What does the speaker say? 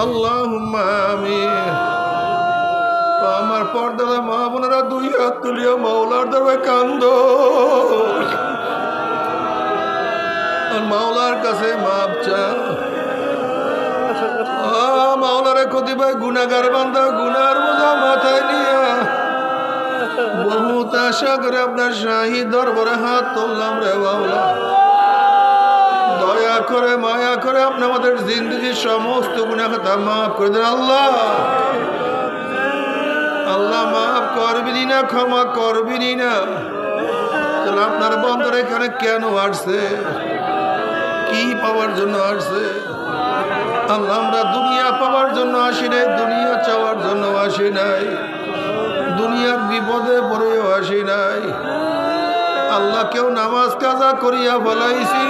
আল্লাহুম্মা আমিন। আমার পর্দার মা বোনেরা দুই হাত তুলিয়া মাওলার দরবারে কান্দো, আর মাওলার কাছে মাপ চাও। মাওলারে কতিপয় গুনাহগার বান্দা গুনার বোঝা মাথায় নিয়া বহুত আশা করে আপনার শাহী দরবারে হাত তুললাম রে মাওলা। দয়া করে মায়া করে আপনি আমাদের জিন্দগির সমস্ত গুনাহ খাতা মাফ করে দেন আল্লাহ। আল্লাহ মাফ করবি না, ক্ষমা করবি না। তাহলে আপনার বন্দর এখানে কেন আসছে, কি পাওয়ার জন্য আসছে? আল্লাহ আমরা দুনিয়া পাওয়ার জন্য আসি নাই, দুনিয়া চাওয়ার জন্য আসি নাই, দুনিয়ার বিপদে পড়েও আসি নাই। আল্লাহ কেউ নামাজ কাজা করিয়া বলাইছি,